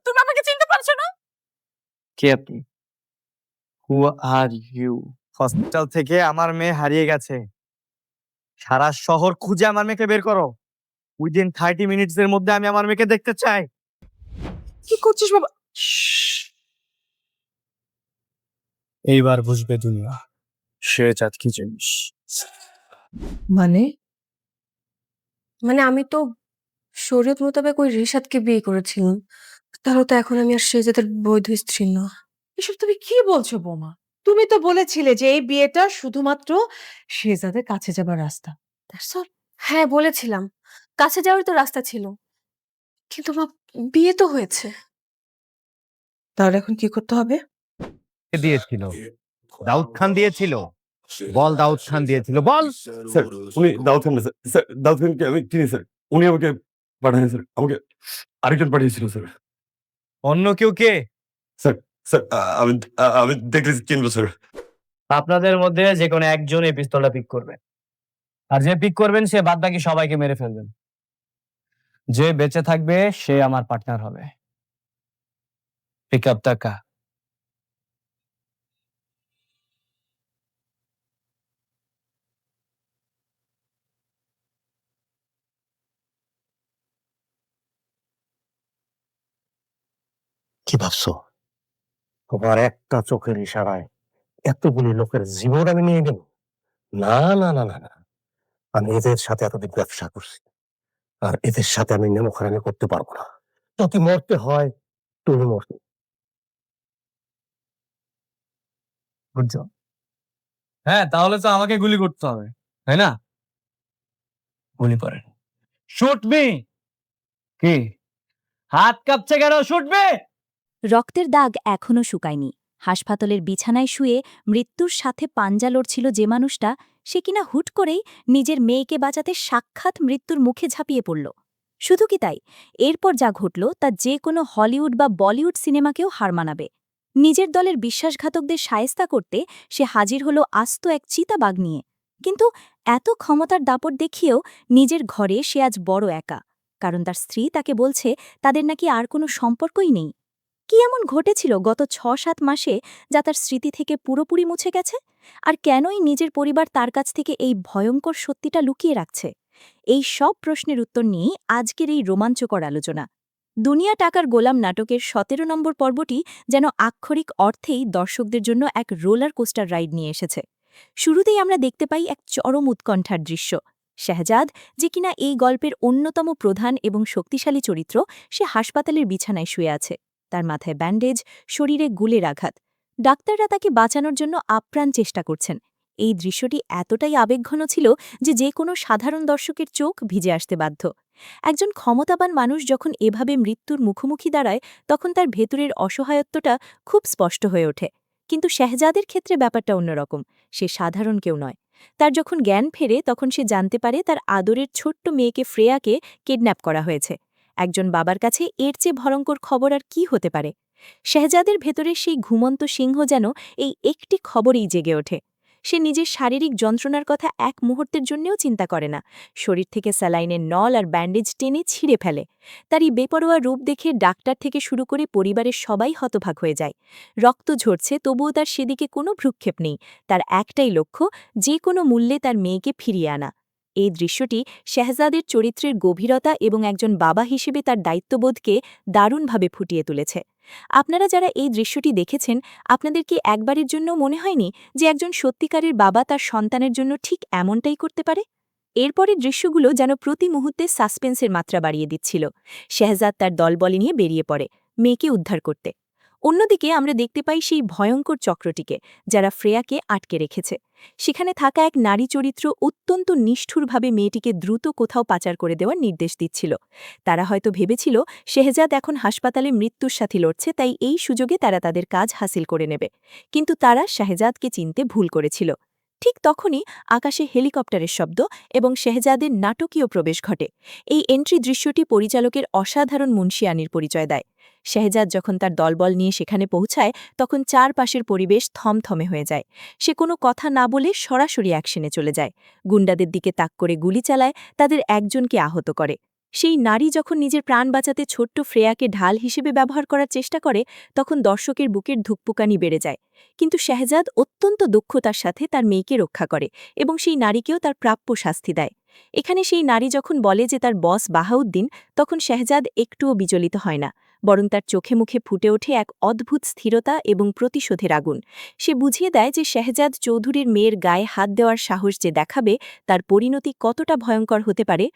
তুমি আমাকে চিনতে পারছো না? কে আপনি? হু আর ইউ? হসপিটাল থেকে আমার মেয়ে হারিয়ে গেছে। সারা শহর খুঁজে আমার মেয়েকে বের করো। উইদিন 30 মিনিটস এর মধ্যে আমি আমার মেয়েকে দেখতে চাই। কি করছিস বাবা? এইবার বুঝবে দুনিয়া শেহজাদ কি জিনিস। মানে মানে আমি তো শরীয়ত মোতাবেক ওই রিশাদকে বিয়ে করেছিলাম। তাহলে তো এখন আমি আর শেহজাদের বৈধ স্ত্রী না। এসব তুমি কি বলছো বৌমা? তুমি তো বলেছিলে যে এই বিয়েটা শুধুমাত্র শেহজাদের কাছে যাবার রাস্তা। That's all. হ্যাঁ বলেছিলাম, কাছে যাওয়ার তো রাস্তা ছিল, কিন্তু মা বিয়ে তো হয়েছে। তাহলে এখন কি করতে হবে? দিয়েছিল দাউদ খান দিয়েছিল। বল দাউদ খান দিয়েছিল, বল। স্যার উনি দাউদ খান না স্যার। স্যার দাউদ খানকে আমি চিনি স্যার। উনি আমাকে পাঠান স্যার। আমাকে আরেকজন পাঠিয়েছিল স্যার। অন্য কেউ কে? স্যার স্যার আমি আমি দেখলে চিনবো স্যার। আপনাদের মধ্যে যে কোনো একজন এই পিস্তলটা পিক করবে, আর যে পিক করবেন সে বাদ বাকি সবাইকে মেরে ফেলবেন। যে বেঁচে থাকবে সে আমার পার্টনার হবে। পিক আপ টাকা। কি ভাবছো তোমার একটা চোখের ইশারায় এতগুলি লোকের জীবন আমি নিয়ে নেব? না না না না না, আমি এদের সাথে এতদিন ব্যবসা করছি, আর এদের সাথে আমি নেমখারামি করতে পারবো না। যদি মরতে হয় তুমি মরতে। বুঝছো? হ্যাঁ, তাহলে তো আমাকে গুলি করতে হবে, তাই না? গুলি করেন। Shoot me. কি হাত কাঁপছে কেন? Shoot me. রক্তের দাগ এখনও শুকায়নি। হাসপাতালের বিছানায় শুয়ে মৃত্যুর সাথে পাঞ্জা লড়ছিল যে মানুষটা, সে কিনা হুট করেই নিজের মেয়েকে বাঁচাতে সাক্ষাৎ মৃত্যুর মুখে ঝাঁপিয়ে পড়ল। শুধু কি তাই, এরপর যা ঘটল তা যে কোনো হলিউড বা বলিউড সিনেমাকেও হার মানাবে। নিজের দলের বিশ্বাসঘাতকদের শায়েস্তা করতে সে হাজির হল আস্ত এক চিতাবাঘ নিয়ে। কিন্তু এত ক্ষমতার দাপট দেখিয়েও নিজের ঘরে সে আজ বড় একা, কারণ তার স্ত্রী তাকে বলছে তাদের নাকি আর কোনো সম্পর্কই নেই। কি এমন ঘটেছিল গত ৬-৭ মাসে যা তার স্মৃতি থেকে পুরোপুরি মুছে গেছে? আর কেনই নিজের পরিবার তার কাছ থেকে এই ভয়ঙ্কর সত্যিটা লুকিয়ে রাখছে? এই সব প্রশ্নের উত্তর নিয়েই আজকের এই রোমাঞ্চকর আলোচনা। দুনিয়া টাকার গোলাম নাটকের ১৭ নম্বর পর্বটি যেন আক্ষরিক অর্থেই দর্শকদের জন্য এক রোলার কোস্টার রাইড নিয়ে এসেছে। শুরুতেই আমরা দেখতে পাই এক চরম উৎকণ্ঠার দৃশ্য। শেহজাদ, যে কিনা এই গল্পের অন্যতম প্রধান এবং শক্তিশালী চরিত্র, সে হাসপাতালের বিছানায় শুয়ে আছে। তার মাথায় ব্যান্ডেজ, শরীরে গুলের আঘাত। ডাক্তাররা তাকে বাঁচানোর জন্য আপ্রাণ চেষ্টা করছেন। এই দৃশ্যটি এতটাই আবেগঘন ছিল যে কোনো সাধারণ দর্শকের চোখ ভিজে আসতে বাধ্য। একজন ক্ষমতাবান মানুষ যখন এভাবে মৃত্যুর মুখোমুখি দাঁড়ায়, তখন তার ভেতরের অসহায়ত্বটা খুব স্পষ্ট হয়ে ওঠে। কিন্তু শেহজাদের ক্ষেত্রে ব্যাপারটা অন্যরকম। সে সাধারণ কেউ নয়। তার যখন জ্ঞান ফেরে তখন সে জানতে পারে তার আদরের ছোট্ট মেয়েকে ফ্রেয়াকে কিডন্যাপ করা হয়েছে। একজন বাবার কাছে এর চেয়ে ভয়ঙ্কর খবর আর কি হতে পারে? শেহজাদের ভেতরে সেই ঘুমন্ত সিংহ যেন এই একটি খবরেই জেগে ওঠে। সে নিজের শারীরিক যন্ত্রণার কথা এক মুহূর্তের জন্যও চিন্তা করে না। শরীর থেকে স্যালাইনের নল আর ব্যান্ডেজ টেনে ছিঁড়ে ফেলে। তার এই বেপরোয়া রূপ দেখে ডাক্তার থেকে শুরু করে পরিবারের সবাই হতভাগ হয়ে যায়। রক্ত ঝরছে, তবুও তার সেদিকে কোনো ভ্রুক্ষেপ নেই। তার একটাই লক্ষ্য, যে কোনো মূল্যে তার মেয়েকে ফিরিয়ে আনা। এই দৃশ্যটি শেহজাদের চরিত্রের গভীরতা এবং একজন বাবা হিসেবে তার দায়িত্ববোধকে দারুণভাবে ফুটিয়ে তুলেছে। আপনারা যারা এই দৃশ্যটি দেখেছেন, আপনাদের কি একবারের জন্য মনে হয়নি যে একজন সত্যিকারের বাবা তার সন্তানের জন্য ঠিক এমনটাই করতে পারে? এরপরের দৃশ্যগুলো যেন প্রতি মুহূর্তে সাসপেন্সের মাত্রা বাড়িয়ে দিচ্ছিল। শেহজাদ তার দলবল নিয়ে বেরিয়ে পড়ে মেয়েকে উদ্ধার করতে। অন্যদিকে আমরা দেখতে পাই সেই ভয়ঙ্কর চক্রটিকে, যারা ফ্রেয়াকে আটকে রেখেছে। সেখানে থাকা এক নারী চরিত্র অত্যন্ত নিষ্ঠুরভাবে মেয়েটিকে দ্রুত কোথাও পাচার করে দেওয়ার নির্দেশ দিচ্ছিল। তারা হয়তো ভেবেছিল শেহজাদ এখন হাসপাতালে মৃত্যুর সাথে লড়ছে, তাই এই সুযোগে তারা তাদের কাজ হাসিল করে নেবে। কিন্তু তারা শেহজাদকে চিনতে ভুল করেছিল। ঠিক তখনই আকাশে হেলিকপ্টারের শব্দ এবং শেহজাদের নাটকীয় প্রবেশ ঘটে। এই এন্ট্রি দৃশ্যটি পরিচালকের অসাধারণ মুনশিয়ানির পরিচয় দেয়। শেহজাদ যখন তার দলবল নিয়ে সেখানে পৌঁছায়, তখন চারপাশের পরিবেশ থমথমে হয়ে যায়। সে কোনো কথা না বলে সরাসরি অ্যাকশনে চলে যায়। গুন্ডাদের দিকে তাক করে গুলি চালায়, তাদের একজনকে আহত করে। সেই নারী যখন নিজের প্রাণ বাঁচাতে ছোট্ট ফ্রেয়াকে ঢাল হিসেবে ব্যবহার করার চেষ্টা করে তখন দর্শকের বুকের ধুকপুকানি বেড়ে যায়। কিন্তু শেহজাদ অত্যন্ত দক্ষতার সাথে তার মেয়েকে রক্ষা করে এবং সেই নারীকেও তার প্রাপ্য শাস্তি দেয়। এখানে সেই নারী যখন বলে যে তার বস বাহাউদ্দিন, তখন শেহজাদ একটুও বিচলিত হয় না, বরং তার চোখে মুখে ফুটে ওঠে এক অদ্ভুত স্থিরতা এবং প্রতিশোধের আগুন। সে বুঝিয়ে দেয় যে শেহজাদ চৌধুরীর মেয়ের গায়ে হাত দেওয়ার সাহস যে দেখাবে তার পরিণতি কতটা ভয়ঙ্কর হতে পারে।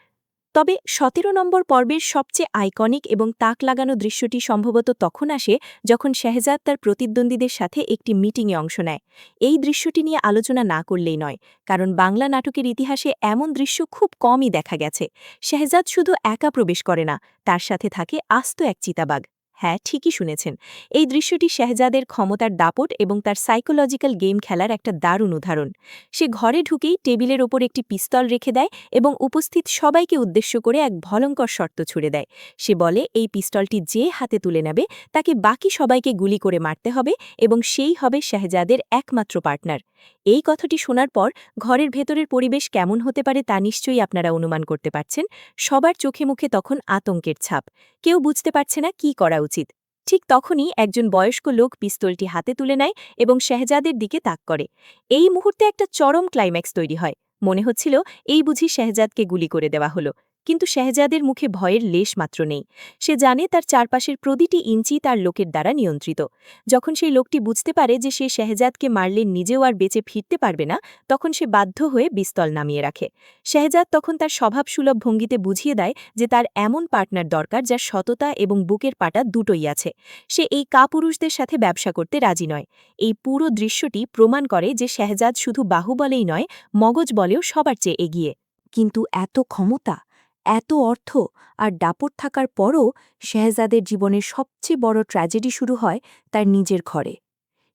তবে ১৭ নম্বর পর্বের সবচেয়ে আইকনিক এবং তাক লাগানো দৃশ্যটি সম্ভবত তখন আসে যখন শেহজাদ তার প্রতিদ্বন্দ্বীদের সাথে একটি মিটিংয়ে অংশ নেয়। এই দৃশ্যটি নিয়ে আলোচনা না করলেই নয়, কারণ বাংলা নাটকের ইতিহাসে এমন দৃশ্য খুব কমই দেখা গেছে। শেহজাদ শুধু একা প্রবেশ করে না, তার সাথে থাকে আস্ত এক চিতাবাঘ। হ্যাঁ, ঠিকই শুনেছেন। এই দৃশ্যটি শেহজাদের ক্ষমতার দাপট এবং তার সাইকোলজিক্যাল গেম খেলার একটা দারুণ উদাহরণ। সে ঘরে ঢুকেই টেবিলের ওপর একটি পিস্তল রেখে দেয় এবং উপস্থিত সবাইকে উদ্দেশ্য করে এক ভয়ঙ্কর শর্ত ছুড়ে দেয়। সে বলে এই পিস্তলটি যে হাতে তুলে নেবে তাকে বাকি সবাইকে গুলি করে মারতে হবে এবং সেই হবে শেহজাদের একমাত্র পার্টনার। এই কথাটি শোনার পর ঘরের ভেতরের পরিবেশ কেমন হতে পারে তা নিশ্চয়ই আপনারা অনুমান করতে পারছেন। সবার চোখে মুখে তখন আতঙ্কের ছাপ। কেউ বুঝতে পারছে না কি করা উচিত। ঠিক তখনই একজন বয়স্ক লোক পিস্তলটি হাতে তুলে নেয় এবং শেহজাদের দিকে তাক করে। এই মুহূর্তে একটা চরম ক্লাইম্যাক্স তৈরি হয়। মনে হচ্ছিল এই বুঝি শেহজাদকে গুলি করে দেওয়া হলো, কিন্তু শেহজাদের মুখে ভয়ের লেশ মাত্র নেই। সে জানে তার চারপাশের প্রতিটি ইঞ্চি তার লোকের দ্বারা নিয়ন্ত্রিত। যখন সেই লোকটি বুঝতে পারে যে সে শেহজাদকে মারলে নিজেও আর বেঁচে ফিরতে পারবে না, তখন সে বাধ্য হয়ে পিস্তল নামিয়ে রাখে। শেহজাদ তখন তার স্বভাবসুলভ ভঙ্গিতে বুঝিয়ে দেয় যে তার এমন পার্টনার দরকার যার সততা এবং বুকের পাটা দুটোই আছে। সে এই কাপুরুষদের সাথে ব্যবসা করতে রাজি নয়। এই পুরো দৃশ্যটি প্রমাণ করে যে শেহজাদ শুধু বাহুবলেই নয়, মগজ বলেও সবার চেয়ে এগিয়ে। কিন্তু এত ক্ষমতা, এত অর্থ আর দাপট থাকার পরও শেহজাদের জীবনের সবচেয়ে বড় ট্র্যাজেডি শুরু হয় তার নিজের ঘরে।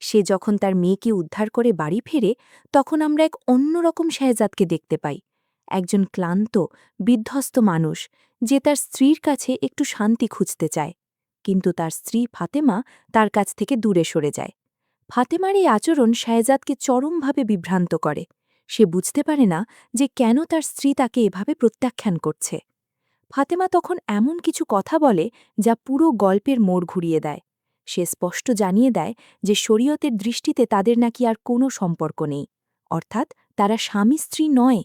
সে যখন তার মেয়েকে উদ্ধার করে বাড়ি ফেরে তখন আমরা এক অন্যরকম শেহজাদকে দেখতে পাই। একজন ক্লান্ত, বিধ্বস্ত মানুষ যে তার স্ত্রীর কাছে একটু শান্তি খুঁজতে চায়, কিন্তু তার স্ত্রী ফাতেমা তার কাছ থেকে দূরে সরে যায়। ফাতেমার এই আচরণ শেহজাদকে চরমভাবে বিভ্রান্ত করে। সে বুঝতে পারে না যে কেন তার স্ত্রী তাকে এভাবে প্রত্যাখ্যান করছে। ফাতেমা তখন এমন কিছু কথা বলে যা পুরো গল্পের মোড় ঘুরিয়ে দেয়। সে স্পষ্ট জানিয়ে দেয় যে শরীয়তের দৃষ্টিতে তাদের নাকি আর কোনো সম্পর্ক নেই, অর্থাৎ তারা স্বামী স্ত্রী নয়।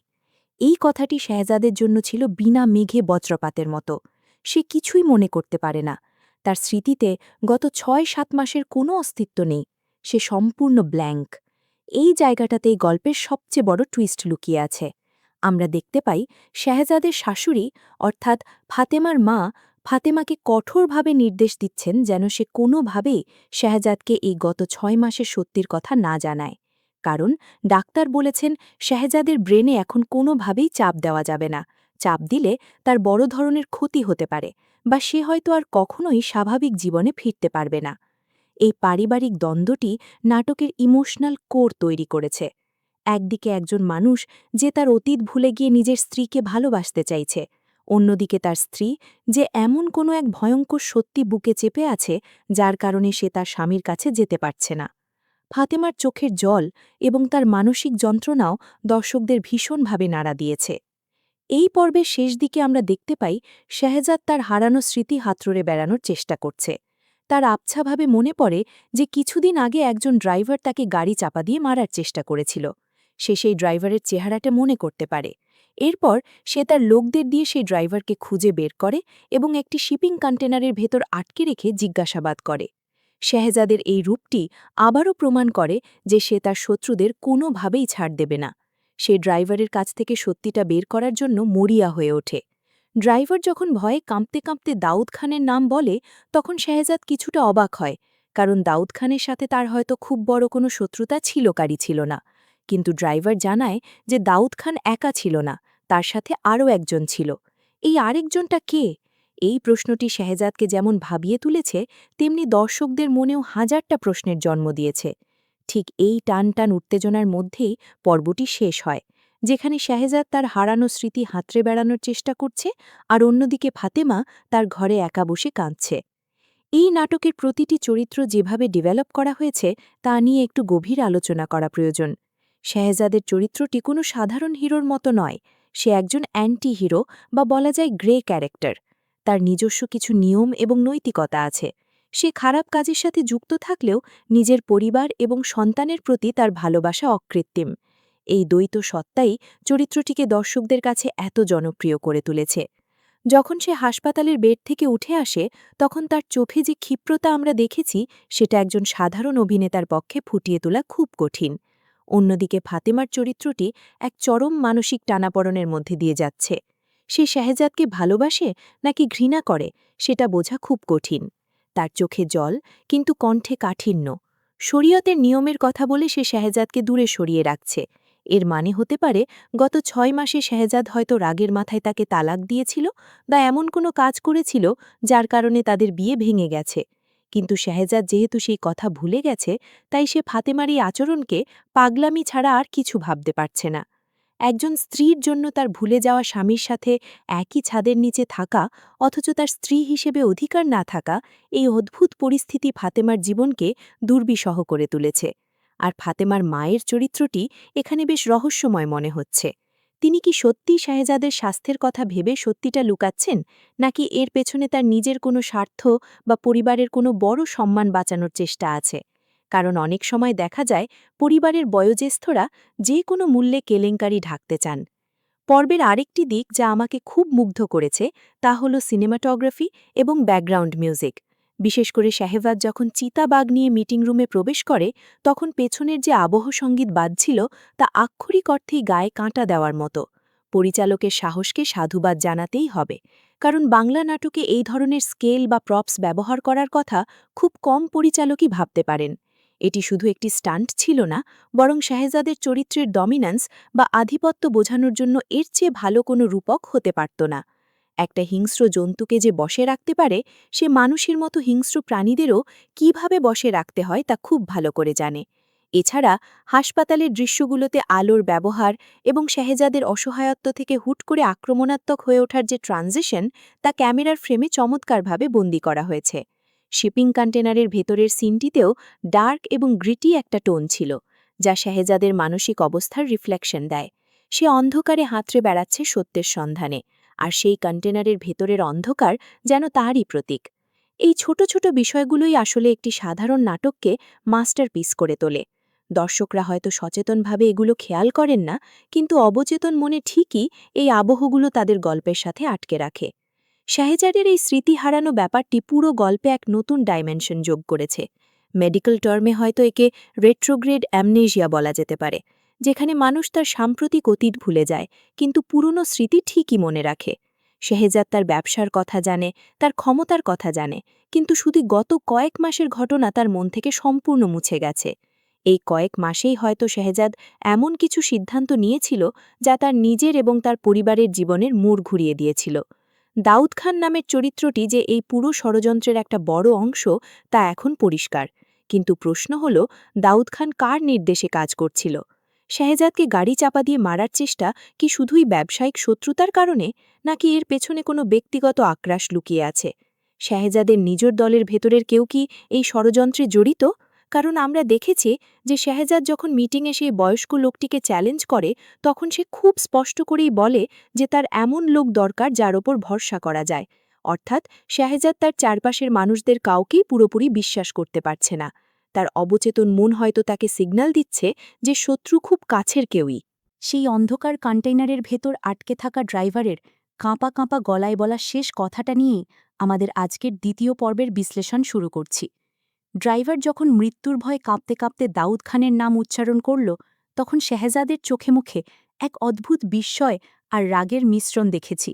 এই কথাটি শেহজাদের জন্য ছিল বিনা মেঘে বজ্রপাতের মতো। সে কিছুই মনে করতে পারে না। তার স্মৃতিতে গত ৬-৭ মাসের কোনো অস্তিত্ব নেই। সে সম্পূর্ণ ব্ল্যাঙ্ক। এই জায়গাটাতেই গল্পের সবচেয়ে বড় টুইস্ট লুকিয়ে আছে। আমরা দেখতে পাই শেহজাদের শাশুড়ি অর্থাৎ ফাতেমার মা ফাতেমাকে কঠোরভাবে নির্দেশ দিচ্ছেন যেন সে কোনোভাবেই শেহজাদকে এই গত ৬ মাসের সত্যির কথা না জানায়। কারণ ডাক্তার বলেছেন শেহজাদের ব্রেনে এখন কোনোভাবেই চাপ দেওয়া যাবে না। চাপ দিলে তার বড় ধরনের ক্ষতি হতে পারে বা সে হয়তো আর কখনোই স্বাভাবিক জীবনে ফিরতে পারবে না। এই পারিবারিক দ্বন্দ্বটি নাটকের ইমোশনাল কোর তৈরি করেছে। একদিকে একজন মানুষ যে তার অতীত ভুলে গিয়ে নিজের স্ত্রীকে ভালোবাসতে চাইছে, অন্যদিকে তার স্ত্রী যে এমন কোনো এক ভয়ঙ্কর সত্যি বুকে চেপে আছে যার কারণে সে তার স্বামীর কাছে যেতে পারছে না। ফাতেমার চোখের জল এবং তার মানসিক যন্ত্রণাও দর্শকদের ভীষণভাবে নাড়া দিয়েছে। এই পর্বের শেষ দিকে আমরা দেখতে পাই শেহজাদ তার হারানো স্মৃতি হাতড়ে বেড়ানোর চেষ্টা করছে। তার আবছাভাবে মনে পড়ে যে কিছুদিন আগে একজন ড্রাইভার তাকে গাড়ি চাপা দিয়ে মারার চেষ্টা করেছিল। সে সেই ড্রাইভারের চেহারাটা মনে করতে পারে। এরপর সে তার লোকদের দিয়ে সেই ড্রাইভারকে খুঁজে বের করে এবং একটি শিপিং কন্টেনারের ভেতর আটকে রেখে জিজ্ঞাসাবাদ করে। শেহজাদের এই রূপটি আবারও প্রমাণ করে যে সে তার শত্রুদের কোনোভাবেই ছাড় দেবে না। সে ড্রাইভারের কাছ থেকে সত্যিটা বের করার জন্য মরিয়া হয়ে ওঠে। ড্রাইভার যখন ভয়ে কাঁপতে কাঁপতে দাউদ খানের নাম বলে তখন শেহজাদ কিছুটা অবাক হয়, কারণ দাউদ খানের সাথে তার হয়তো খুব বড় কোনো শত্রুতা ছিল না। কিন্তু ড্রাইভার জানায় যে দাউদ খান একা ছিল না, তার সাথে আরও একজন ছিল। এই আরেকজনটা কে? এই প্রশ্নটি শেহজাদকে যেমন ভাবিয়ে তুলেছে, তেমনি দর্শকদের মনেও হাজারটা প্রশ্নের জন্ম দিয়েছে। ঠিক এই টান টান উত্তেজনার মধ্যেই পর্বটি শেষ হয়, যেখানে শেহজাদ তার হারানো স্মৃতি হাতড়ে বেড়ানোর চেষ্টা করছে আর অন্যদিকে ফাতেমা তার ঘরে একা বসে কাঁদছে। এই নাটকের প্রতিটি চরিত্র যেভাবে ডেভেলপ করা হয়েছে তা নিয়ে একটু গভীর আলোচনা করা প্রয়োজন। শেহজাদের চরিত্রটি কোনো সাধারণ হিরোর মতো নয়। সে একজন অ্যান্টি হিরো বা বলা যায় গ্রে ক্যারেক্টার। তার নিজস্ব কিছু নিয়ম এবং নৈতিকতা আছে। সে খারাপ কাজের সাথে যুক্ত থাকলেও নিজের পরিবার এবং সন্তানের প্রতি তার ভালোবাসা অকৃত্রিম। এই দ্বৈত সত্তাই চরিত্রটিকে দর্শকদের কাছে এত জনপ্রিয় করে তুলেছে। যখন সে হাসপাতালের বেড থেকে উঠে আসে তখন তার চোখে যে ক্ষিপ্রতা আমরা দেখেছি সেটা একজন সাধারণ অভিনেতার পক্ষে ফুটিয়ে তোলা খুব কঠিন। অন্যদিকে ফাতেমার চরিত্রটি এক চরম মানসিক টানাপড়নের মধ্যে দিয়ে যাচ্ছে। সে শাহজাদকে ভালোবাসে নাকি ঘৃণা করে সেটা বোঝা খুব কঠিন। তার চোখে জল, কিন্তু কণ্ঠে কাঠিন্য। শরীয়তের নিয়মের কথা বলে সে শাহজাদকে দূরে সরিয়ে রাখছে। এর মানে হতে পারে গত ৬ মাসে শাহজাদ হয়তো রাগের মাথায় তাকে তালাক দিয়েছিল বা এমন কোনো কাজ করেছিল যার কারণে তাদের বিয়ে ভেঙে গেছে। কিন্তু শাহজাদ যেহেতু সেই কথা ভুলে গেছে, তাই সে ফাতেমার এই আচরণকে পাগলামি ছাড়া আর কিছু ভাবতে পারছে না। একজন স্ত্রীর জন্য তার ভুলে যাওয়া স্বামীর সাথে একই ছাদের নিচে থাকা অথচ তার স্ত্রী হিসেবে অধিকার না থাকা, এই অদ্ভুত পরিস্থিতি ফাতেমার জীবনকে দুর্বিষহ করে তুলেছে। আর ফাতেমার মায়ের চরিত্রটি এখানে বেশ রহস্যময় মনে হচ্ছে। তিনি কি সত্যিই শাহজাদের স্বাস্থ্যের কথা ভেবে সত্যিটা লুকাচ্ছেন, নাকি এর পেছনে তার নিজের কোনো স্বার্থ বা পরিবারের কোনো বড় সম্মান বাঁচানোর চেষ্টা আছে? কারণ অনেক সময় দেখা যায় পরিবারের বয়োজ্যেষ্ঠরা যে কোনো মূল্যে কেলেঙ্কারি ঢাকতে চান। পর্বের আরেকটি দিক যা আমাকে খুব মুগ্ধ করেছে তা হল সিনেমাটোগ্রাফি এবং ব্যাকগ্রাউন্ড মিউজিক। বিশেষ করে শাহবাজ যখন চিতাবাঘ নিয়ে মিটিং রুমে প্রবেশ করে তখন পেছনের যে আবহ সঙ্গীত বাজছিল তা আক্ষরিক অর্থেই গায়ে কাঁটা দেওয়ার মতো। পরিচালকের সাহসকে সাধুবাদ জানাতেই হবে, কারণ বাংলা নাটকে এই ধরনের স্কেল বা প্রপস ব্যবহার করার কথা খুব কম পরিচালকই ভাবতে পারেন। এটি শুধু একটি স্টান্ট ছিল না, বরং শাহজাদের চরিত্রের ডমিন্যান্স বা আধিপত্য বোঝানোর জন্য এর চেয়ে ভালো কোনো রূপক হতে পারত না। একটা হিংস্র জন্তুকে যে বশে রাখতে পারে, সে মানুষের মতো হিংস্র প্রাণীদেরও কিভাবে বশে রাখতে হয় তা খুব ভালো করে জানে। এছাড়া হাসপাতালের দৃশ্যগুলোতে আলোর ব্যবহার এবং শাহজাদের অসহায়ত্ব থেকে হুট করে আক্রমণাত্মক হয়ে ওঠার যে ট্রানজিশন, তা ক্যামেরার ফ্রেমে চমৎকারভাবে বন্দী করা হয়েছে। শিপিং কন্টেনারের ভেতরের সিনটিতেও ডার্ক এবং গ্রিটি একটা টোন ছিল, যা শাহজাদের মানসিক অবস্থার রিফ্লেকশন দেয়। সে অন্ধকারে হাতড়ে বেড়াচ্ছে সত্যের সন্ধানে, আর সেই কন্টেনারের ভেতরের অন্ধকার যেন তারই প্রতীক। এই ছোট ছোট বিষয়গুলোই আসলে একটি সাধারণ নাটককে মাস্টারপিস করে তোলে। দর্শকরা হয়তো সচেতনভাবে এগুলো খেয়াল করেন না, কিন্তু অবচেতন মনে ঠিকই এই আবহগুলো তাদের গল্পের সাথে আটকে রাখে। শাহজাদের এই স্মৃতি হারানো ব্যাপারটি পুরো গল্পে এক নতুন ডাইমেনশন যোগ করেছে। মেডিকেল টার্মে হয়তো একে রেট্রোগ্রেড অ্যামনেশিয়া বলা যেতে পারে, যেখানে মানুষ তার সাম্প্রতিক অতীত ভুলে যায় কিন্তু পুরনো স্মৃতি ঠিকই মনে রাখে। শাহজাদ তার ব্যবসার কথা জানে, তার ক্ষমতার কথা জানে, কিন্তু শুধু গত কয়েক মাসের ঘটনা তার মন থেকে সম্পূর্ণ মুছে গেছে। এই কয়েক মাসেই হয়তো শাহজাদ এমন কিছু সিদ্ধান্ত নিয়েছিল যা তার নিজের এবং তার পরিবারের জীবনের মোড় ঘুরিয়ে দিয়েছিল। দাউদ খান নামের চরিত্রটি যে এই পুরো ষড়যন্ত্রের একটা বড় অংশ তা এখন পরিষ্কার, কিন্তু প্রশ্ন হল দাউদ খান কার নির্দেশে কাজ করছিল? শাহজাদকে গাড়ি চাপা দিয়ে মারার চেষ্টা কি শুধুই ব্যবসায়িক শত্রুতার কারণে, নাকি এর পেছনে কোনো ব্যক্তিগত আক্রাশ লুকিয়ে আছে? শাহজাদের নিজের দলের ভেতরের কেউ কি এই ষড়যন্ত্রে জড়িত? কারণ আমরা দেখেছি যে শাহজাদ যখন মিটিংয়ে সেই বয়স্ক লোকটিকে চ্যালেঞ্জ করে তখন সে খুব স্পষ্ট করেই বলে যে তার এমন লোক দরকার যার ওপর ভরসা করা যায়। অর্থাৎ শাহজাদ তার চারপাশের মানুষদের কাউকেই পুরোপুরি বিশ্বাস করতে পারছে না। তার অবচেতন মন হয়তো তাকে সিগন্যাল দিচ্ছে যে শত্রু খুব কাছের কেউই। সেই অন্ধকার কন্টেইনারের ভেতর আটকে থাকা ড্রাইভারের কাঁপা কাঁপা গলায় বলা শেষ কথাটা নিয়েই আমাদের আজকের দ্বিতীয় পর্বের বিশ্লেষণ শুরু করছি। ড্রাইভার যখন মৃত্যুর ভয়ে কাঁপতে কাঁপতে দাউদ খানের নাম উচ্চারণ করল, তখন শাহজাদের চোখে মুখে এক অদ্ভুত বিস্ময় আর রাগের মিশ্রণ দেখেছি।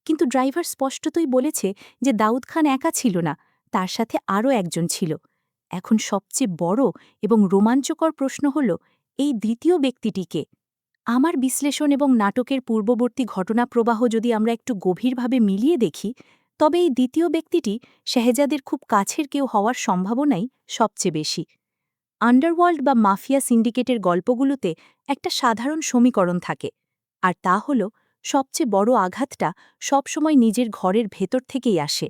কিন্তু ড্রাইভার স্পষ্টতই বলেছে যে দাউদ খান একা ছিল না, তার সাথে আরও একজন ছিল। এখন সবচেয়ে বড় এবং রোমাঞ্চকর প্রশ্ন হল, এই দ্বিতীয় ব্যক্তিটিকে? আমার বিশ্লেষণ এবং নাটকের পূর্ববর্তী ঘটনাপ্রবাহ যদি আমরা একটু গভীরভাবে মিলিয়ে দেখি, তবে এই দ্বিতীয় ব্যক্তিটি শাহজাদের খুব কাছের কেউ হওয়ার সম্ভাবনাই সবচেয়ে বেশি। আন্ডারওয়ার্ল্ড বা মাফিয়া সিন্ডিকেটের গল্পগুলোতে একটা সাধারণ সমীকরণ থাকে, আর তা হল সবচেয়ে বড় আঘাতটা সবসময় নিজের ঘরের ভেতর থেকেই আসে।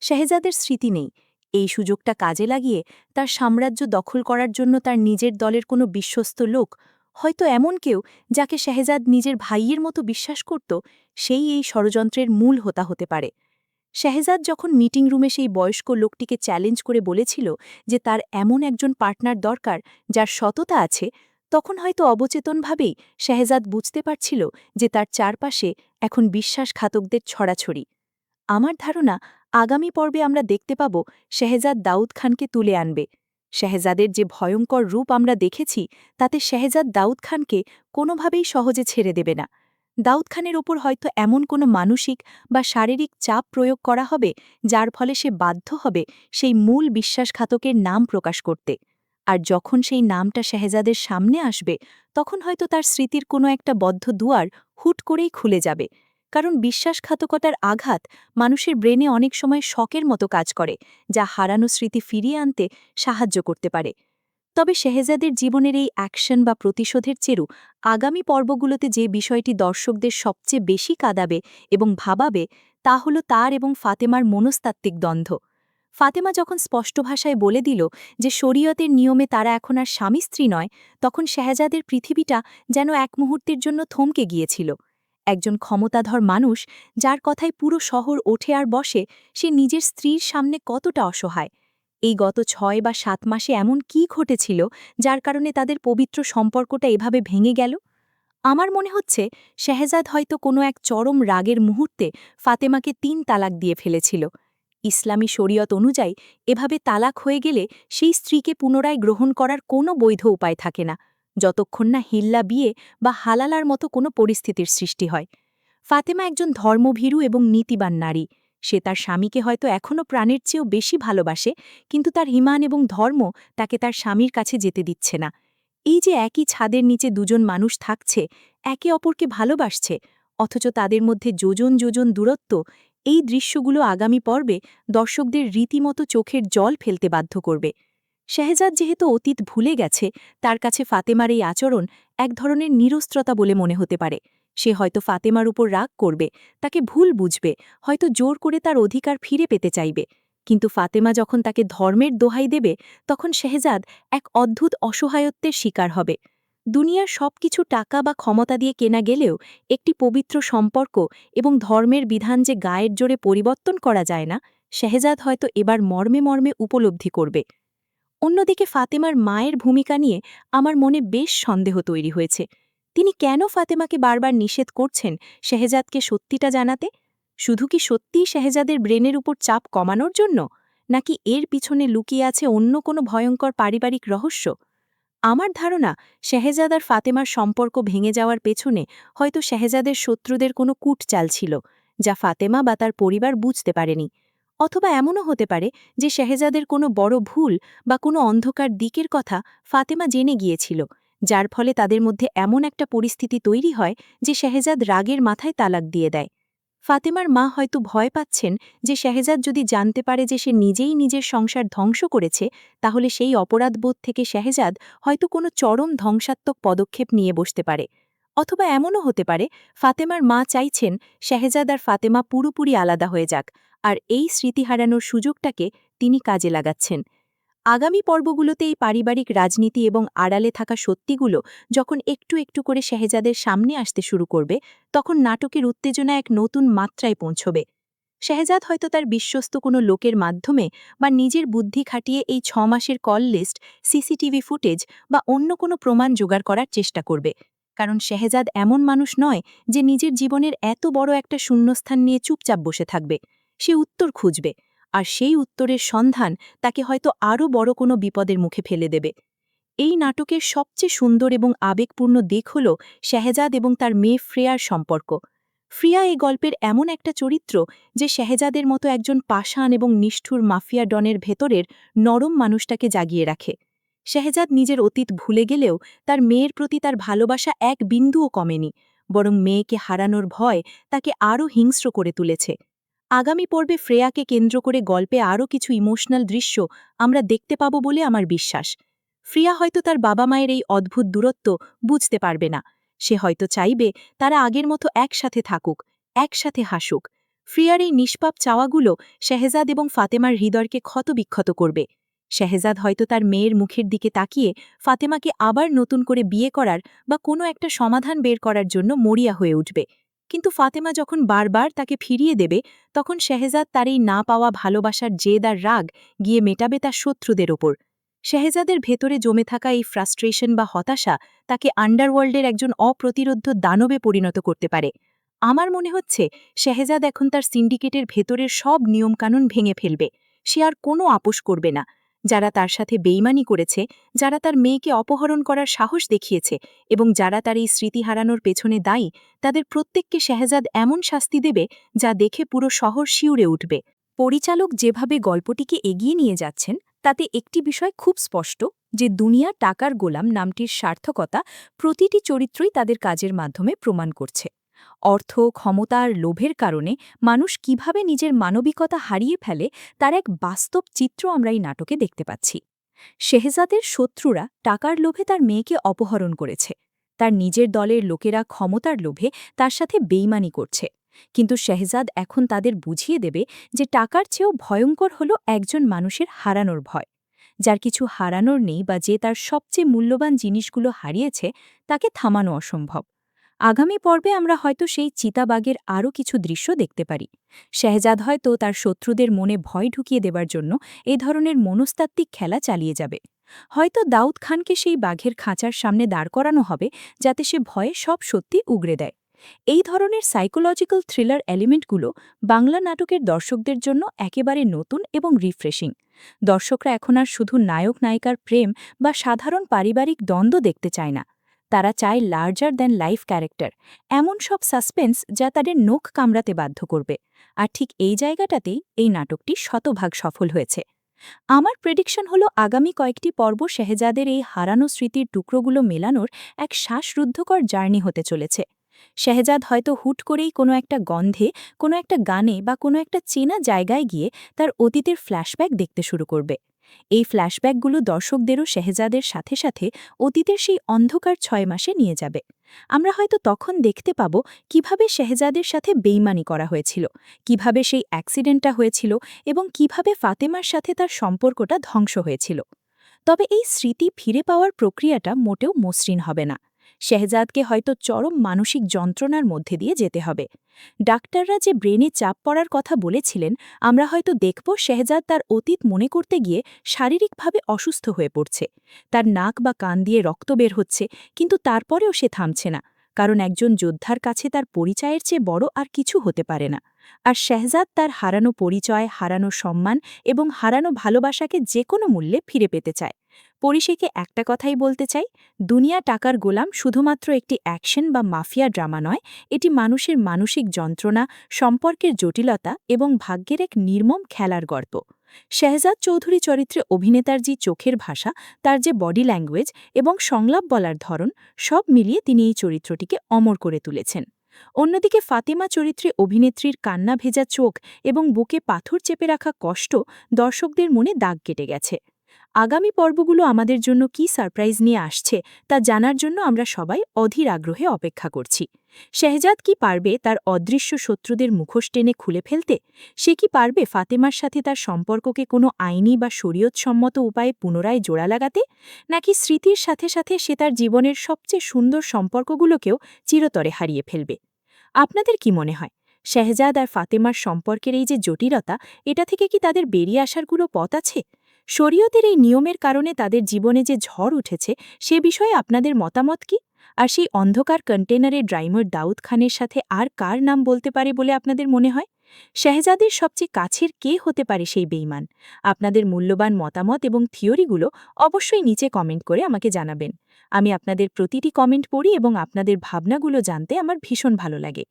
শাহজাদের স্মৃতি নেই, এই সুযোগটা কাজে লাগিয়ে তার সাম্রাজ্য দখল করার জন্য তার নিজের দলের কোনো বিশ্বস্ত লোক, হয়তো এমন কেউ যাকে শেহজাদ নিজের ভাইয়ের মতো বিশ্বাস করত, সেই এই ষড়যন্ত্রের মূল হোতা হতে পারে। শেহজাদ যখন মিটিং রুমে সেই বয়স্ক লোকটিকে চ্যালেঞ্জ করে বলেছিল যে তার এমন একজন পার্টনার দরকার যার সততা আছে, তখন হয়তো অবচেতনভাবেই শেহজাদ বুঝতে পারছিল যে তার চারপাশে এখন বিশ্বাসঘাতকদের ছড়াছড়ি। আমার ধারণা আগামী পর্বে আমরা দেখতে পাব শেহজাদ দাউদ খানকে তুলে আনবে। শেহজাদের যে ভয়ঙ্কর রূপ আমরা দেখেছি, তাতে শেহজাদ দাউদ খানকে কোনোভাবেই সহজে ছেড়ে দেবে না। দাউদ খানের ওপর হয়তো এমন কোনো মানসিক বা শারীরিক চাপ প্রয়োগ করা হবে যার ফলে সে বাধ্য হবে সেই মূল বিশ্বাসঘাতকের নাম প্রকাশ করতে। আর যখন সেই নামটা শেহজাদের সামনে আসবে, তখন হয়তো তার স্মৃতির কোনো একটা বদ্ধ দুয়ার হুট করেই খুলে যাবে। কারণ বিশ্বাসঘাতকতার আঘাত মানুষের ব্রেনে অনেক সময় শকের মতো কাজ করে, যা হারানো স্মৃতি ফিরিয়ে আনতে সাহায্য করতে পারে। তবে শেহজাদের জীবনের এই অ্যাকশন বা প্রতিশোধের চেরু আগামী পর্বগুলোতে যে বিষয়টি দর্শকদের সবচেয়ে বেশি কাঁদাবে এবং ভাবাবে, তা হল তার এবং ফাতেমার মনস্তাত্ত্বিক দ্বন্দ্ব। ফাতেমা যখন স্পষ্ট ভাষায় বলে দিল যে শরীয়তের নিয়মে তারা এখন আর স্বামী স্ত্রী নয়, তখন শেহজাদের পৃথিবীটা যেন এক মুহূর্তের জন্য থমকে গিয়েছিল। একজন ক্ষমতাধর মানুষ, যার কথায় পুরো শহর ওঠে আর বসে, সে নিজের স্ত্রীর সামনে কতটা অসহায়। এই গত ৬ বা ৭ মাসে এমন কি ঘটেছিল যার কারণে তাদের পবিত্র সম্পর্কটা এভাবে ভেঙে গেল? আমার মনে হচ্ছে শেহজাদ হয়তো কোনো এক চরম রাগের মুহূর্তে ফাতেমাকে ৩ তালাক দিয়ে ফেলেছিল। ইসলামী শরীয়ত অনুযায়ী এভাবে তালাক হয়ে গেলে সেই স্ত্রীকে পুনরায় গ্রহণ করার কোনো বৈধ উপায় থাকে না, যতক্ষণ না হিল্লা বিয়ে বা হালালার মতো কোনো পরিস্থিতির সৃষ্টি হয়। ফাতেমা একজন ধর্মভীরু এবং নীতিবান নারী। সে তার স্বামীকে হয়তো এখনও প্রাণের চেয়েও বেশি ভালোবাসে, কিন্তু তার ঈমান এবং ধর্ম তাকে তার স্বামীর কাছে যেতে দিচ্ছে না। এই যে একই ছাদের নিচে দুজন মানুষ থাকছে, একে অপরকে ভালোবাসছে, অথচ তাদের মধ্যে যোজন যোজন দূরত্ব, এই দৃশ্যগুলো আগামী পর্বে দর্শকদের রীতিমতো চোখের জল ফেলতে বাধ্য করবে। শেহজাদ যেহেতু অতীত ভুলে গেছে, তার কাছে ফাতেমার এই আচরণ এক ধরনের নিরস্ত্রতা বলে মনে হতে পারে। সে হয়তো ফাতেমার উপর রাগ করবে, তাকে ভুল বুঝবে, হয়তো জোর করে তার অধিকার ফিরে পেতে চাইবে। কিন্তু ফাতেমা যখন তাকে ধর্মের দোহাই দেবে, তখন শেহজাদ এক অদ্ভুত অসহায়ত্বের শিকার হবে। দুনিয়ার সবকিছু টাকা বা ক্ষমতা দিয়ে কেনা গেলেও একটি পবিত্র সম্পর্ক এবং ধর্মের বিধান যে গায়ের জোরে পরিবর্তন করা যায় না, শেহজাদ হয়তো এবার মর্মে মর্মে উপলব্ধি করবে। অন্যদিকে ফাতেমার মায়ের ভূমিকা নিয়ে আমার মনে বেশ সন্দেহ তৈরি হয়েছে। তিনি কেন ফাতেমাকে বারবার নিষেধ করছেন শেহজাদকে সত্যিটা জানাতে? শুধু কি সত্যিই শেহজাদের ব্রেনের উপর চাপ কমানোর জন্য, নাকি এর পিছনে লুকিয়ে আছে অন্য কোনো ভয়ঙ্কর পারিবারিক রহস্য? আমার ধারণা শেহজাদ আর ফাতেমার সম্পর্ক ভেঙে যাওয়ার পেছনে হয়তো শেহজাদের শত্রুদের কোনো কূট চাল ছিল, যা ফাতেমা বা তার পরিবার বুঝতে পারেনি। অথবা এমনও হতে পারে যে শেহজাদের কোনো বড় ভুল বা কোনো অন্ধকার দিকের কথা ফাতেমা জেনে গিয়েছিল, যার ফলে তাদের মধ্যে এমন একটা পরিস্থিতি তৈরি হয় যে শেহজাদ রাগের মাথায় তালাক দিয়ে দেয়। ফাতেমার মা হয়তো ভয় পাচ্ছেন যে শেহজাদ যদি জানতে পারে যে সে নিজেই নিজের সংসার ধ্বংস করেছে, তাহলে সেই অপরাধবোধ থেকে শেহজাদ হয়তো কোনো চরম ধ্বংসাত্মক পদক্ষেপ নিয়ে বসতে পারে। অথবা এমনও হতে পারে ফাতেমার মা চাইছেন শেহজাদ আর ফাতেমা পুরোপুরি আলাদা হয়ে যাক, আর এই স্মৃতি হারানোর সুযোগটাকে তিনি কাজে লাগাচ্ছেন। আগামী পর্বগুলোতে এই পারিবারিক রাজনীতি এবং আড়ালে থাকা সত্যিগুলো যখন একটু একটু করে শেহজাদের সামনে আসতে শুরু করবে, তখন নাটকের উত্তেজনা এক নতুন মাত্রায় পৌঁছবে। শেহজাদ হয়তো তার বিশ্বস্ত কোনো লোকের মাধ্যমে বা নিজের বুদ্ধি খাটিয়ে এই ৬ মাসের কল লিস্ট, সিসিটিভি ফুটেজ বা অন্য কোনো প্রমাণ জোগাড় করার চেষ্টা করবে। কারণ শেহজাদ এমন মানুষ নয় যে নিজের জীবনের এত বড় একটা শূন্যস্থান নিয়ে চুপচাপ বসে থাকবে। সে উত্তর খুঁজবে, আর সেই উত্তরের সন্ধান তাকে হয়তো আরও বড় কোনো বিপদের মুখে ফেলে দেবে। এই নাটকের সবচেয়ে সুন্দর এবং আবেগপূর্ণ দিক হল শেহজাদ এবং তার মেয়ে ফ্রেয়ার সম্পর্ক। ফ্রিয়া এই গল্পের এমন একটা চরিত্র যে শেহজাদের মতো একজন পাষাণ এবং নিষ্ঠুর মাফিয়া ডনের ভেতরের নরম মানুষটাকে জাগিয়ে রাখে। শেহজাদ নিজের অতীত ভুলে গেলেও তার মেয়ের প্রতি তার ভালোবাসা এক বিন্দুও কমেনি, বরং মেয়েকে হারানোর ভয় তাকে আরও হিংস্র করে তুলেছে। আগামী পর্বে ফ্রেয়াকে কেন্দ্র করে গল্পে আরও কিছু ইমোশনাল দৃশ্য আমরা দেখতে পাব বলে আমার বিশ্বাস। ফ্রিয়া হয়তো তার বাবা মায়ের এই অদ্ভুত দূরত্ব বুঝতে পারবে না। সে হয়তো চাইবে তারা আগের মতো একসাথে থাকুক, একসাথে হাসুক। ফ্রিয়ার এই নিষ্পাপ চাওয়াগুলো শেহজাদ এবং ফাতেমার হৃদয়কে ক্ষতবিক্ষত করবে। শেহজাদ হয়তো তার মেয়ের মুখের দিকে তাকিয়ে ফাতেমাকে আবার নতুন করে বিয়ে করার বা কোনো একটা সমাধান বের করার জন্য মরিয়া হয়ে উঠবে, কিন্তু ফাতেমা যখন বারবার তাকে ফিরিয়ে দেবে তখন শেহজাদ তার এই না পাওয়া ভালোবাসার জেদ আর রাগ গিয়ে মেটাবে তার শত্রুদের ওপর। শেহজাদের ভেতরে জমে থাকা এই ফ্রাস্ট্রেশন বা হতাশা তাকে আন্ডারওয়ার্ল্ডের একজন অপ্রতিরোধ্য দানবে পরিণত করতে পারে। আমার মনে হচ্ছে শেহজাদ এখন তার সিন্ডিকেটের ভেতরের সব নিয়মকানুন ভেঙে ফেলবে। সে আর কোনো আপোষ করবে না। যারা তার সাথে বেইমানি করেছে, যারা তার মেয়েকে অপহরণ করার সাহস দেখিয়েছে এবং যারা তার এই স্মৃতি হারানোর পেছনে দায়ী, তাদের প্রত্যেককে শেহজাদ এমন শাস্তি দেবে যা দেখে পুরো শহর শিউরে উঠবে। পরিচালক যেভাবে গল্পটিকে এগিয়ে নিয়ে যাচ্ছেন তাতে একটি বিষয় খুব স্পষ্ট যে দুনিয়া টাকার গোলাম নামটির সার্থকতা প্রতিটি চরিত্রই তাদের কাজের মাধ্যমে প্রমাণ করছে। অর্থ, ক্ষমতা আর লোভের কারণে মানুষ কিভাবে নিজের মানবিকতা হারিয়ে ফেলে তার এক বাস্তব চিত্র আমরা এই নাটকে দেখতে পাচ্ছি। শেহজাদের শত্রুরা টাকার লোভে তার মেয়েকে অপহরণ করেছে, তার নিজের দলের লোকেরা ক্ষমতার লোভে তার সাথে বেইমানি করছে, কিন্তু শেহজাদ এখন তাদের বুঝিয়ে দেবে যে টাকার চেয়েও ভয়ঙ্কর হল একজন মানুষের হারানোর ভয়। যার কিছু হারানোর নেই বা যে তার সবচেয়ে মূল্যবান জিনিসগুলো হারিয়েছে তাকে থামানো অসম্ভব। আগামী পর্বে আমরা হয়তো সেই চিতাবাঘের আরও কিছু দৃশ্য দেখতে পারি। শেহজাদ হয়তো তার শত্রুদের মনে ভয় ঢুকিয়ে দেবার জন্য এই ধরনের মনস্তাত্ত্বিক খেলা চালিয়ে যাবে। হয়তো দাউদ খানকে সেই বাঘের খাঁচার সামনে দাঁড় করানো হবে যাতে সে ভয়ে সব সত্যি উগরে দেয়। এই ধরনের সাইকোলজিক্যাল থ্রিলার এলিমেন্টগুলো বাংলা নাটকের দর্শকদের জন্য একেবারে নতুন এবং রিফ্রেশিং। দর্শকরা এখন আর শুধু নায়ক নায়িকার প্রেম বা সাধারণ পারিবারিক দ্বন্দ্ব দেখতে চায় না, তারা চায় লার্জার দ্যান লাইফ ক্যারেক্টার, এমন সব সাসপেন্স যা তাদের নখ কামড়াতে বাধ্য করবে। আর ঠিক এই জায়গাটাতেই এই নাটকটি শতভাগ সফল হয়েছে। আমার প্রেডিকশন হলো আগামী কয়েকটি পর্ব শেহজাদের এই হারানো স্মৃতির টুকরোগুলো মেলানোর এক শ্বাসরুদ্ধকর জার্নি হতে চলেছে। শেহজাদ হয়তো হুট করেই কোনো একটা গন্ধে, কোনো একটা গানে বা কোনো একটা চেনা জায়গায় গিয়ে তার অতীতের ফ্ল্যাশব্যাক দেখতে শুরু করবে। এই ফ্ল্যাশব্যাকগুলো দর্শকদেরও শেহজাদের সাথে সাথে অতীতের সেই অন্ধকার 6 মাসে নিয়ে যাবে। আমরা হয়তো তখন দেখতে পাব কিভাবে শেহজাদের সাথে বেইমানি করা হয়েছিল, কিভাবে সেই অ্যাক্সিডেন্টটা হয়েছিল এবং কিভাবে ফাতেমার সাথে তার সম্পর্কটা ধ্বংস হয়েছিল। তবে এই স্মৃতি ফিরে পাওয়ার প্রক্রিয়াটা মোটেও মসৃণ হবে না। শেহজাদকে হয়তো চরম মানসিক যন্ত্রণার মধ্যে দিয়ে যেতে হবে। ডাক্তাররা যে ব্রেনে চাপ পড়ার কথা বলেছিলেন, আমরা হয়তো দেখব শেহজাদ তার অতীত মনে করতে গিয়ে শারীরিকভাবে অসুস্থ হয়ে পড়ছে। তার নাক বা কান দিয়ে রক্ত বের হচ্ছে, কিন্তু তারপরেও সে থামছে না, কারণ একজন যোদ্ধার কাছে তার পরিচয়ের চেয়ে বড় আর কিছু হতে পারে না। আর শেহজাদ তার হারানো পরিচয়, হারানো সম্মান এবং হারানো ভালোবাসাকে যে কোনো মূল্যে ফিরে পেতে চায়। পরিশেষে একটা কথাই বলতে চাই, দুনিয়া টাকার গোলাম শুধুমাত্র একটি অ্যাকশন বা মাফিয়া ড্রামা নয়, এটি মানুষের মানসিক যন্ত্রণা, সম্পর্কের জটিলতা এবং ভাগ্যের এক নির্মম খেলার গল্প। শেহজাদ চৌধুরী চরিত্রে অভিনেতার যে চোখের ভাষা, তার যে বডি ল্যাঙ্গুয়েজ এবং সংলাপ বলার ধরন, সব মিলিয়ে তিনি এই চরিত্রটিকে অমর করে তুলেছেন। অন্যদিকে ফাতেমা চরিত্রে অভিনেত্রীর কান্না ভেজা চোখ এবং বুকে পাথর চেপে রাখা কষ্ট দর্শকদের মনে দাগ কেটে গেছে। আগামী পর্বগুলো আমাদের জন্য কী সারপ্রাইজ নিয়ে আসছে তা জানার জন্য আমরা সবাই অধীর আগ্রহে অপেক্ষা করছি। শেহজাদ কি পারবে তার অদৃশ্য শত্রুদের মুখোশ টেনে খুলে ফেলতে? সে কি পারবে ফাতেমার সাথে তার সম্পর্ককে কোনো আইনি বা শরীয়তসম্মত উপায়ে পুনরায় জোড়া লাগাতে? নাকি স্মৃতির সাথে সাথে সে তার জীবনের সবচেয়ে সুন্দর সম্পর্কগুলোকেও চিরতরে হারিয়ে ফেলবে? আপনাদের কি মনে হয়, শেহজাদ আর ফাতেমার সম্পর্কের এই যে জটিলতা, এটা থেকে কি তাদের বেরিয়ে আসার কোনো পথ আছে? শরীয়তের এই নিয়মের কারণে তাদের জীবনে যে ঝড় উঠেছে সে বিষয়ে আপনাদের মতামত কি? আর সেই অন্ধকার কন্টেনারের ড্রাইভার দাউদ খানের সাথে আর কার নাম বলতে পারে বলে আপনাদের মনে হয়? শেহজাদের সবচেয়ে কাছের কে হতে পারে সেই বেইমান? আপনাদের মূল্যবান মতামত এবং থিওরিগুলো অবশ্যই নিচে কমেন্ট করে আমাকে জানাবেন। আমি আপনাদের প্রতিটি কমেন্ট পড়ি এবং আপনাদের ভাবনাগুলো জানতে আমার ভীষণ ভালো লাগে।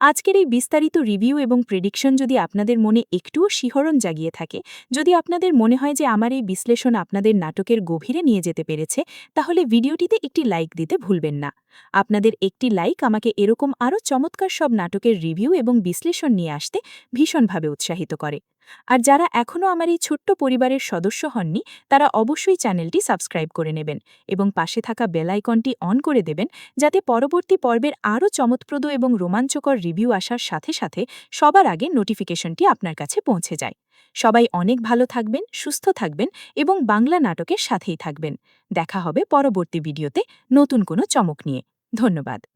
আজকের এই বিস্তারিত রিভিউ এবং প্রেডিকশন যদি আপনাদের মনে একটুও শিহরণ জাগিয়ে থাকে, যদি আপনাদের মনে হয় যে আমার এই বিশ্লেষণ আপনাদের নাটকের গভীরে নিয়ে যেতে পেরেছে, তাহলে ভিডিওটিতে একটি লাইক দিতে ভুলবেন না। আপনাদের একটি লাইক আমাকে এরকম আরও চমৎকার সব নাটকের রিভিউ এবং বিশ্লেষণ নিয়ে আসতে ভীষণভাবে উৎসাহিত করে। আর যারা এখনও আমার এই ছোট্ট পরিবারের সদস্য হননি তারা অবশ্যই চ্যানেলটি সাবস্ক্রাইব করে নেবেন এবং পাশে থাকা বেল আইকনটি অন করে দেবেন যাতে পরবর্তী পর্বের আরও চমৎপ্রদ এবং রোমাঞ্চকর রিভিউ আসার সাথে সাথে সবার আগে নোটিফিকেশনটি আপনার কাছে পৌঁছে যায়। সবাই অনেক ভালো থাকবেন, সুস্থ থাকবেন এবং বাংলা নাটকের সাথেই থাকবেন। দেখা হবে পরবর্তী ভিডিওতে নতুন কোনো চমক নিয়ে। ধন্যবাদ।